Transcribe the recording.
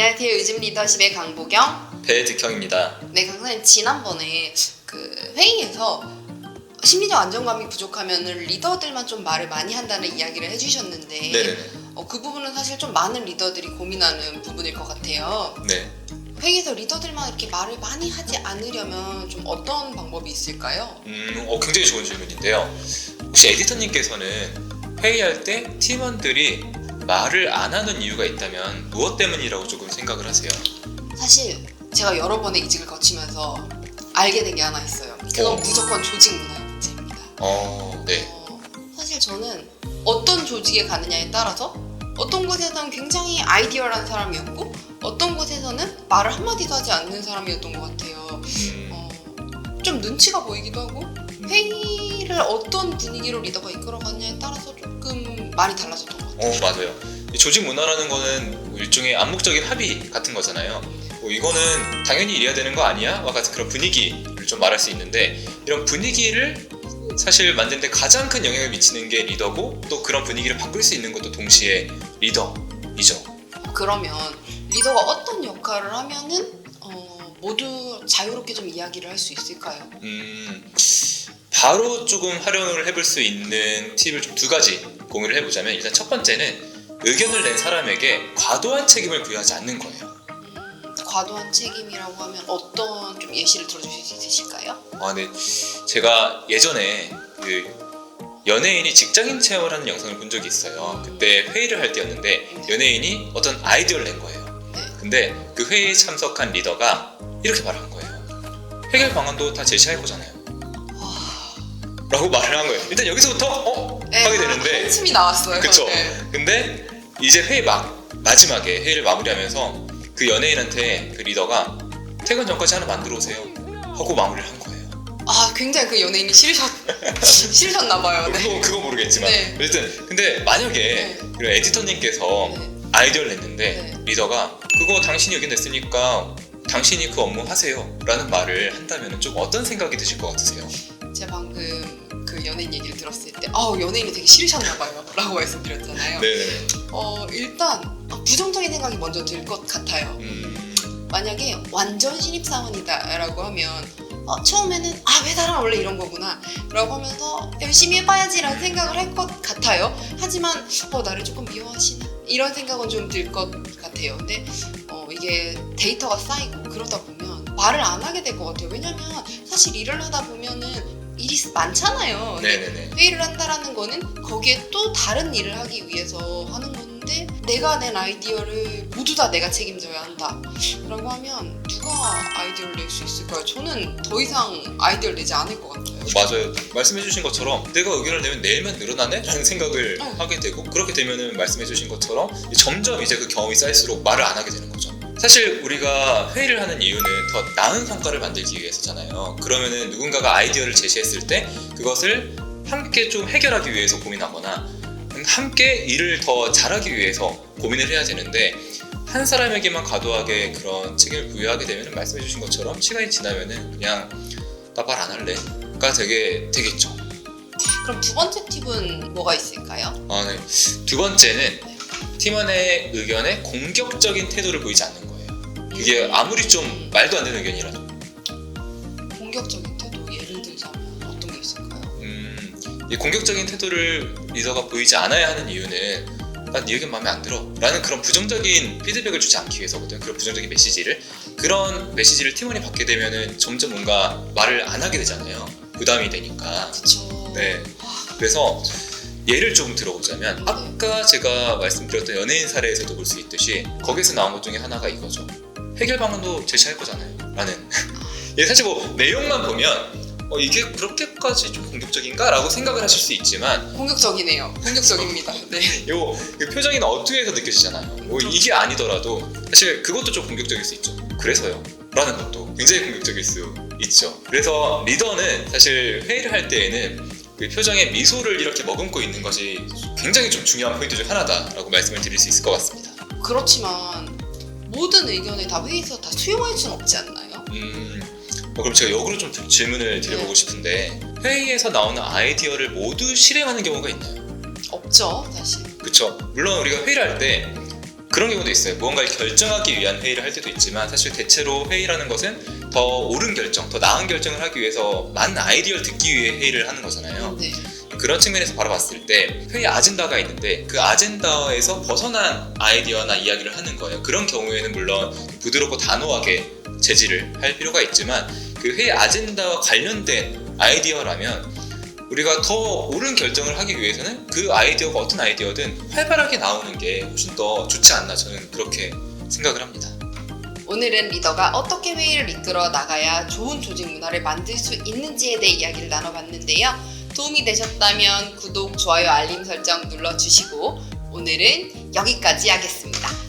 안녕하세요. 요즘 리더십의 강보경, 배득형입니다. 네, 강사님 지난번에 그 회의에서 심리적 안정감이 부족하면 리더들만 좀 말을 많이 한다는 이야기를 해주셨는데 네네네. 그 부분은 사실 좀 많은 리더들이 고민하는 부분일 것 같아요. 네. 회의에서 리더들만 이렇게 말을 많이 하지 않으려면 좀 어떤 방법이 있을까요? 굉장히 좋은 질문인데요. 혹시 에디터님께서는 회의할 때 팀원들이 말을 안 하는 이유가 있다면 무엇 때문이라고 조금 생각을 하세요? 사실 제가 여러 번의 이직을 거치면서 알게 된 게 하나 있어요. 그건 무조건 조직 문화의 문제입니다. 네. 사실 저는 어떤 조직에 가느냐에 따라서 어떤 곳에서는 굉장히 아이디어라는 사람이었고 어떤 곳에서는 말을 한마디도 하지 않는 사람이었던 것 같아요. 좀 눈치가 보이기도 하고 회의를 어떤 분위기로 리더가 이끌어가느냐에 따라서 조금 많이 달라졌던 것 같아요. 맞아요. 이 조직 문화라는 거는 일종의 암묵적인 합의 같은 거잖아요. 이거는 당연히 이래야 되는 거 아니야? 와 같은 그런 분위기를 좀 말할 수 있는데 이런 분위기를 사실 만드는데 가장 큰 영향을 미치는 게 리더고 또 그런 분위기를 바꿀 수 있는 것도 동시에 리더이죠. 그러면 리더가 어떤 역할을 하면은 모두 자유롭게 좀 이야기를 할 수 있을까요? 바로 조금 활용을 해볼 수 있는 팁을 좀 두 가지 공유를 해보자면 일단 첫 번째는 의견을 낸 사람에게 과도한 책임을 부여하지 않는 거예요. 과도한 책임이라고 하면 어떤 좀 예시를 들어주실 수 있으실까요? 네. 제가 예전에 그 연예인이 직장인 체험을 하는 영상을 본 적이 있어요. 그때 회의를 할 때였는데 연예인이 어떤 아이디어를 낸 거예요. 근데 그 회의에 참석한 리더가 이렇게 말한 거예요. 해결 방안도 다 제시할 거잖아요. 라고 말을 한 거예요. 일단 여기서부터 하게 되는데 한숨이 나왔어요. 그쵸? 네. 근데 이제 회의 마지막에 회의를 마무리하면서 그 연예인한테 그 리더가 퇴근 전까지 하나 만들어 오세요 하고 마무리를 한 거예요. 굉장히 그 연예인이 싫으셨나 봐요. 네. 그거 모르겠지만 네. 어쨌든 근데 만약에 그 에디터님께서 아이디어를 냈는데 리더가 그거 당신이 의견 냈으니까 당신이 그 업무 하세요 라는 말을 한다면 좀 어떤 생각이 드실 것 같으세요? 제가 방금 그 연예인 얘기를 들었을 때 연예인이 되게 싫으셨나 봐요 라고 말씀드렸잖아요. 네네. 일단 부정적인 생각이 먼저 들 것 같아요. 만약에 완전 신입사원이다 라고 하면 처음에는 회사란 원래 이런 거구나 라고 하면서 열심히 해봐야지 라는 생각을 할 것 같아요. 하지만 나를 조금 미워하시나 이런 생각은 좀 들 것 같아요. 근데 이게 데이터가 쌓이고 그러다 보면 말을 안 하게 될 것 같아요. 왜냐면 사실 일을 하다 보면은 일이 많잖아요. 네네네. 회의를 한다라는 거는 거기에 또 다른 일을 하기 위해서 하는 건데 내가 낸 아이디어를 모두 다 내가 책임져야 한다 라고 하면 누가 아이디어를 낼 수 있을까요? 저는 더 이상 아이디어를 내지 않을 것 같아요. 맞아요. 말씀해주신 것처럼 내가 의견을 내면 내일만 늘어나네? 라는 생각을 하게 되고 그렇게 되면은 말씀해주신 것처럼 점점 이제 그 경험이 쌓일수록 말을 안 하게 되는 거죠. 사실 우리가 회의를 하는 이유는 더 나은 성과를 만들기 위해서잖아요. 그러면은 누군가가 아이디어를 제시했을 때 그것을 함께 좀 해결하기 위해서 고민하거나 함께 일을 더 잘하기 위해서 고민을 해야 되는데 한 사람에게만 과도하게 그런 책임을 부여하게 되면 말씀해주신 것처럼 시간이 지나면은 그냥 나 말 안 할래가 되겠죠. 그럼 두 번째 팁은 뭐가 있을까요? 네. 두 번째는 팀원의 의견에 공격적인 태도를 보이지 않는 거예요. 이게 아무리 좀 말도 안 되는 의견이라도. 공격적인 태도 예를 들자면 어떤 게 있을까요? 이 공격적인 태도를 리더가 보이지 않아야 하는 이유는 난 네 의견 마음에 안 들어 라는 그런 부정적인 피드백을 주지 않기 위해서거든요. 그런 부정적인 그런 메시지를 팀원이 받게 되면은 점점 뭔가 말을 안 하게 되잖아요. 부담이 되니까. 그쵸. 네. 그래서 예를 좀 들어보자면 아까 제가 말씀드렸던 연예인 사례에서도 볼 수 있듯이 거기서 나온 것 중에 하나가 이거죠. 해결 방안도 제시할 거잖아요 라는 사실 내용만 보면 이게 그렇게까지 좀 공격적인가? 라고 생각을 하실 수 있지만 공격적이네요. 공격적입니다. 네. 그 표정이나 어투에서 느껴지잖아요. 이게 아니더라도 사실 그것도 좀 공격적일 수 있죠. 그래서요 라는 것도 굉장히 공격적일 수 있죠. 그래서 리더는 사실 회의를 할 때에는 그 표정에 미소를 이렇게 머금고 있는 것이 굉장히 좀 중요한 포인트 중 하나다라고 말씀을 드릴 수 있을 것 같습니다. 그렇지만 모든 의견을 다 회의에서 다 수용할 수는 없지 않나요? 그럼 제가 역으로 좀 질문을 드려보고 싶은데 회의에서 나오는 아이디어를 모두 실행하는 경우가 있나요? 없죠, 사실. 그쵸. 물론 우리가 회의를 할 때 그런 경우도 있어요. 무언가를 결정하기 위한 회의를 할 때도 있지만 사실 대체로 회의라는 것은 더 옳은 결정, 더 나은 결정을 하기 위해서 많은 아이디어를 듣기 위해 회의를 하는 거잖아요. 네. 그런 측면에서 바라봤을 때 회의 아젠다가 있는데 그 아젠다에서 벗어난 아이디어나 이야기를 하는 거예요. 그런 경우에는 물론 부드럽고 단호하게 제지를 할 필요가 있지만 그 회의 아젠다와 관련된 아이디어라면 우리가 더 옳은 결정을 하기 위해서는 그 아이디어가 어떤 아이디어든 활발하게 나오는 게 훨씬 더 좋지 않나, 저는 그렇게 생각을 합니다. 오늘은 리더가 어떻게 회의를 이끌어 나가야 좋은 조직 문화를 만들 수 있는지에 대해 이야기를 나눠봤는데요. 도움이 되셨다면 구독, 좋아요, 알림 설정 눌러주시고 오늘은 여기까지 하겠습니다.